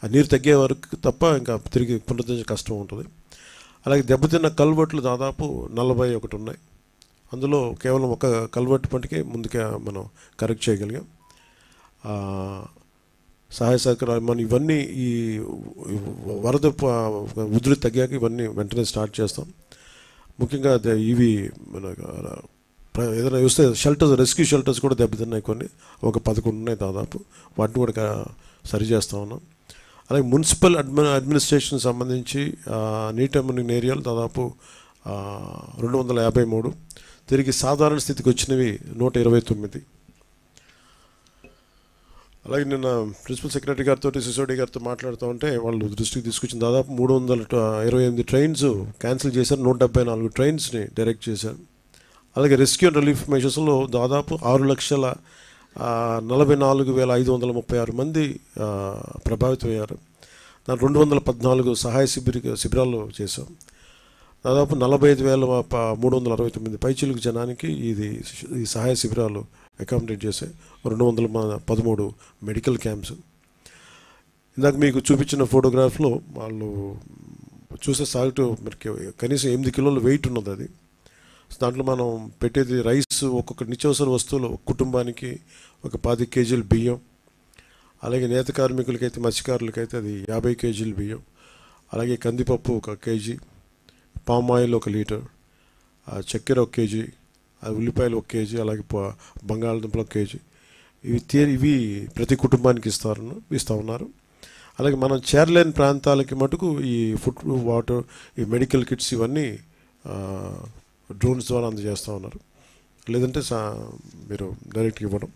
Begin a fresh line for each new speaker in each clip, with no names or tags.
ఆ నీరు తగ్గే వరకు తప్ప ఇంకా తిరిగి పునరుద్ధరించే కష్టం ఉంటుంది. అలాగే దెబ్బతిన్న కల్వర్ట్లు దాదాపు 41 ఉన్నాయి. అందులో కేవలం ఒక కల్వర్ట్ మటుకే ముందుకే మనం కరెక్ట్ చేయగలిగాం. సహాయ సహకారాలు మనం ఇవన్నీ ఈ వరద ఉధృతి తగ్గాక ఇవన్నీ వెంటనే స్టార్ట్ చేస్తాం. ముఖ్యంగా ఇవి మన ఏదైనా చూస్తే షెల్టర్స్, రెస్క్యూ షెల్టర్స్ కూడా దెబ్బతిన్నాయి. కొన్ని ఒక 11 ఉన్నాయి దాదాపు. వాటిని కూడా సరి చేస్తూ ఉన్నాం. అలాగే మున్సిపల్ అడ్మినిస్ట్రేషన్ సంబంధించి నీటి మునిగిన ఏరియాలు దాదాపు 253, తిరిగి సాధారణ స్థితికి వచ్చినవి 129. అలాగే నిన్న ప్రిన్సిపల్ సెక్రటరీ గారితో, సిసోడి గారితో మాట్లాడుతూ ఉంటే వాళ్ళు దృష్టికి తీసుకొచ్చిన దాదాపు 328 ట్రైన్స్ క్యాన్సిల్ చేశారు, 174 ట్రైన్స్ని డైరెక్ట్ చేశారు. అలాగే రెస్క్యూ అండ్ రిలీఫ్ మెషర్స్లో దాదాపు 6,44,536 మంది ప్రభావితమయ్యారు. దాని 214 సహాయ శిబిరాలు చేశాం. దాదాపు 45,369 పైచిలుకు జనానికి ఈ సహాయ శిబిరాలు అకామిడేట్ చేశాయి. 213 మెడికల్ క్యాంప్స్. ఇందాక మీకు చూపించిన ఫోటోగ్రాఫ్లో వాళ్ళు చూసే సాగుతూ మనకి కనీసం 8 కిలోల వెయిట్ ఉన్నది. అది దాంట్లో మనం పెట్టేది రైస్, ఒక్కొక్క నిత్యావసర వస్తువులు కుటుంబానికి ఒక 10 కేజీల బియ్యం, అలాగే నేత కార్మికులకైతే, మత్స్యకారులకైతే అది 50 కేజీల బియ్యం, అలాగే కందిపప్పు 1 కేజీ, పామ్ ఆయిల్ 1 లీటర్, చక్కెర 1 కేజీ, ఉల్లిపాయలు 1 కేజీ, అలాగే బంగాళదుంపలు 1 కేజీ. ఇవి ప్రతి కుటుంబానికి ఇస్తూ ఉన్నారు. అలాగే మనం చేరలేని ప్రాంతాలకి మటుకు ఈ ఫుడ్, వాటర్, ఈ మెడికల్ కిట్స్ ఇవన్నీ డ్రోన్స్ ద్వారా అందజేస్తూ ఉన్నారు. లేదంటే మీరు డైరెక్ట్గా ఇవ్వడం.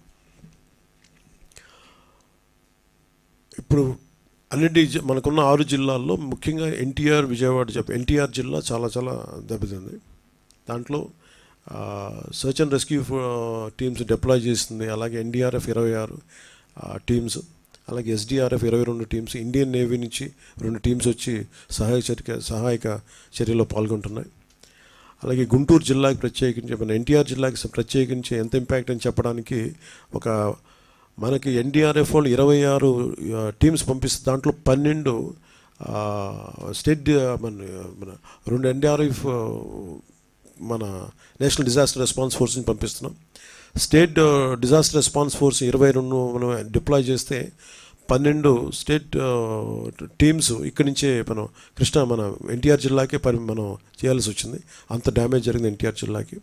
ఇప్పుడు అన్నింటి మనకున్న 6 జిల్లాల్లో ముఖ్యంగా ఎన్టీఆర్ జిల్లా చాలా చాలా దెబ్బతింది. దాంట్లో search and rescue teams deploy చేస్తుంది. అలాగే ఎన్డీఆర్ఎఫ్ 26 టీమ్స్, అలాగే ఎస్డీఆర్ఎఫ్ 22 టీమ్స్, ఇండియన్ నేవీ నుంచి 2 టీమ్స్ వచ్చి సహాయక చర్యలో పాల్గొంటున్నాయి. అలాగే గుంటూరు జిల్లాకి ప్రత్యేకించి, మన ఎన్టీఆర్ జిల్లాకి ప్రత్యేకించి ఎంత ఇంపాక్ట్ అని చెప్పడానికి మనకి ఎన్డీఆర్ఎఫ్ వాళ్ళు 26 టీమ్స్ పంపిస్తే దాంట్లో 12 స్టేట్, మన 2 ఎన్డీఆర్ఎఫ్ మన నేషనల్ డిజాస్టర్ రెస్పాన్స్ ఫోర్స్ని పంపిస్తున్నాం. స్టేట్ డిజాస్టర్ రెస్పాన్స్ ఫోర్స్ 22 మనం డిప్లాయ్ చేస్తే 12 స్టేట్ టీమ్స్ ఇక్కడి నుంచే మన ఎన్టీఆర్ జిల్లాకే మనం చేయాల్సి వచ్చింది. అంత డ్యామేజ్ జరిగింది ఎన్టీఆర్ జిల్లాకి.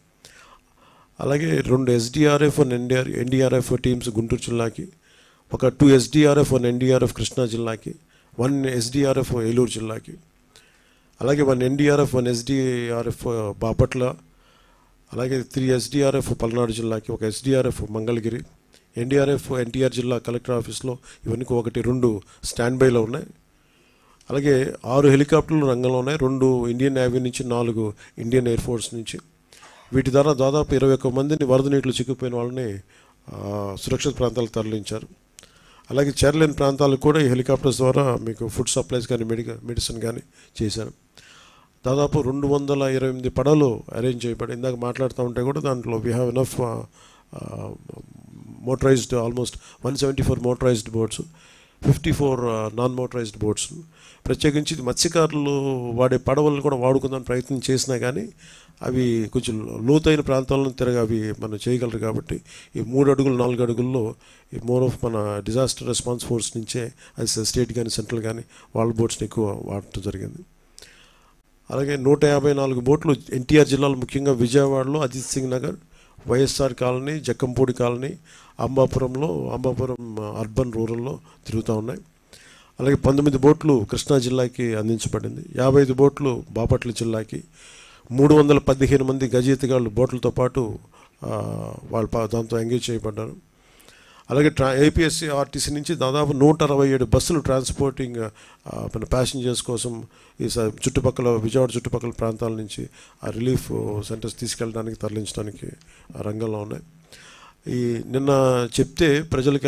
అలాగే 2 ఎస్డీఆర్ఎఫ్, 1 ఎన్డీఆర్ఎఫ్ టీమ్స్ గుంటూరు జిల్లాకి, ఒక 2 ఎస్డీఆర్ఎఫ్, 1 ఎన్డీఆర్ఎఫ్ కృష్ణా జిల్లాకి, 1 ఎస్డీఆర్ఎఫ్ ఏలూరు జిల్లాకి, అలాగే 1 ఎన్డీఆర్ఎఫ్, 1 ఎస్డీఆర్ఎఫ్ బాపట్ల, అలాగే 3 ఎస్డీఆర్ఎఫ్ పల్నాడు జిల్లాకి, 1 ఎస్డీఆర్ఎఫ్ మంగళగిరి, ఎన్డీఆర్ఎఫ్ ఎన్టీఆర్ జిల్లా కలెక్టర్ ఆఫీస్లో ఇవన్నీ 1-2 స్టాండ్ బైలో ఉన్నాయి. అలాగే 6 హెలికాప్టర్లు రంగంలో ఉన్నాయి. 2 ఇండియన్ నేవీ నుంచి, 4 ఇండియన్ ఎయిర్ ఫోర్స్ నుంచి. వీటి ద్వారా దాదాపు 21 మందిని వరద నీటిలో చిక్కుపోయిన వాళ్ళని సురక్షిత ప్రాంతాలకు తరలించారు. అలాగే చేరలేని ప్రాంతాలకు కూడా ఈ హెలికాప్టర్స్ ద్వారా మీకు ఫుడ్ సప్లైస్ కానీ మెడిసిన్ కానీ చేశారు. దాదాపు 228 పడవలు అరేంజ్ చేయబడి, ఇందాక మాట్లాడుతూ ఉంటే కూడా దాంట్లో we have enough motorised, almost 174 motorised boats, 54 non motorised boats. ప్రత్యేకించి మత్స్యకారులు వాడే పడవలను కూడా వాడుకుందాని ప్రయత్నం చేసినా కానీ అవి కొంచెం లోతైన ప్రాంతాలను అవి మనం చేయగలరు. కాబట్టి ఈ 3 అడుగులు 4 అడుగుల్లో ఈ మోర్ ఆఫ్ మన డిజాస్టర్ రెస్పాన్స్ ఫోర్స్ నుంచే అది స్టేట్ కానీ సెంట్రల్ కానీ వాళ్ళ బోట్స్ని ఎక్కువ వాడటం జరిగింది. అలాగే 154 బోట్లు ఎన్టీఆర్ జిల్లాలో, ముఖ్యంగా విజయవాడలో Ajit Singh Nagar, YSR colony, Jakkampudi colony, Ambapuram urban రూరల్లో తిరుగుతూ ఉన్నాయి. అలాగే 19 బోట్లు కృష్ణా జిల్లాకి అందించబడింది. 55 బోట్లు బాపట్ల జిల్లాకి, 315 మంది గజయితగాళ్ళు బోట్లతో పాటు వాళ్ళు దాంతో ఎంగేజ్ చేయబడ్డారు. అలాగే ఏపీఎస్సీ ఆర్టీసీ నుంచి దాదాపు 167 బస్సులు ట్రాన్స్పోర్టింగ్ మన ప్యాసింజర్స్ కోసం ఈ విజయవాడ చుట్టుపక్కల ప్రాంతాల నుంచి ఆ రిలీఫ్ సెంటర్స్ తీసుకెళ్ళడానికి, తరలించడానికి రంగంలో ఉన్నాయి. ఈ నిన్న చెప్తే ప్రజలకు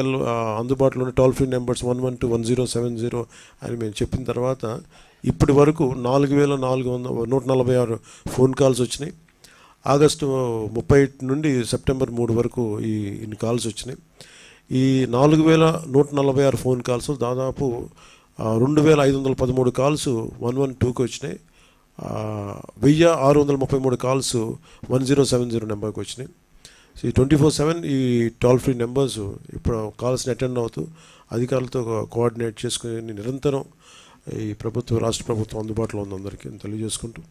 అందుబాటులోని టోల్ ఫ్రీ నెంబర్స్ 1121070 అని మేము చెప్పిన తర్వాత ఇప్పటి వరకు 4,146 ఫోన్ కాల్స్ వచ్చినాయి. ఆగస్టు 30 నుండి సెప్టెంబర్ 3 వరకు ఇన్ని కాల్స్ వచ్చినాయి. ఈ 4,146 ఫోన్ కాల్స్ దాదాపు 2513 కాల్స్ 112కి వచ్చినాయి. 1633 కాల్స్ 1070 నెంబర్కి వచ్చినాయి. సో ఈ 24/7 ఈ టోల్ ఫ్రీ నెంబర్స్ ఇప్పుడు కాల్స్ని అటెండ్ అవుతూ అధికారులతో కోఆర్డినేట్ చేసుకుని నిరంతరం ఈ రాష్ట్ర ప్రభుత్వం అందుబాటులో ఉంది అందరికీ తెలియజేసుకుంటూ,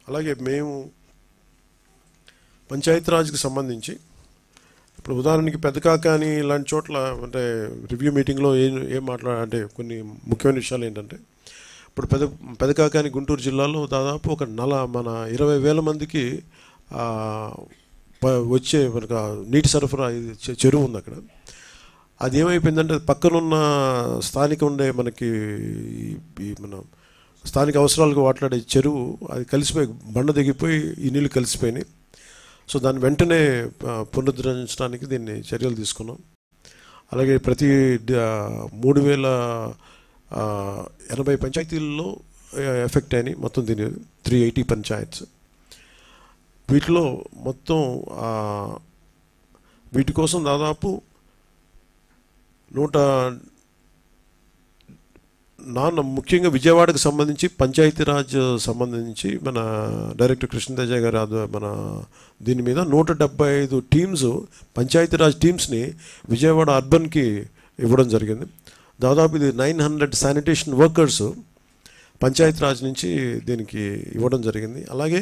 అలాగే మేము పంచాయతీరాజ్కి సంబంధించి ఇప్పుడు ఉదాహరణకి పెదకాకాని ఇలాంటి చోట్ల అంటే రివ్యూ మీటింగ్లో ఏం అంటే కొన్ని ముఖ్యమైన విషయాలు ఏంటంటే, ఇప్పుడు పెదకాకాని గుంటూరు జిల్లాలో దాదాపు ఒక మన 20,000 మందికి వచ్చే మనకు నీటి సరఫరా చెరువు ఉంది అక్కడ. అది ఏమైపోయిందంటే పక్కనున్న స్థానిక ఉండే మనకి మన స్థానిక అవసరాలకు వాట్లాడే చెరువు అది కలిసిపోయి బండ దిగిపోయి ఈ నీళ్ళు కలిసిపోయినాయి. సో దాన్ని వెంటనే పునరుద్ధరించడానికి దీన్ని చర్యలు తీసుకున్నాం. అలాగే ప్రతి 3080 పంచాయతీల్లో ఎఫెక్ట్ అయినాయి. మొత్తం దీని 380 పంచాయత్స్. వీటిలో మొత్తం వీటి కోసం దాదాపు ముఖ్యంగా విజయవాడకు సంబంధించి పంచాయతీరాజ్ సంబంధించి మన డైరెక్టర్ కృష్ణతేజ గారు మన దీని మీద 175 టీమ్స్ పంచాయతీరాజ్ టీమ్స్ని విజయవాడ అర్బన్కి ఇవ్వడం జరిగింది. దాదాపు ఇది 900 శానిటేషన్ వర్కర్స్ పంచాయతీరాజ్ నుంచి దీనికి ఇవ్వడం జరిగింది. అలాగే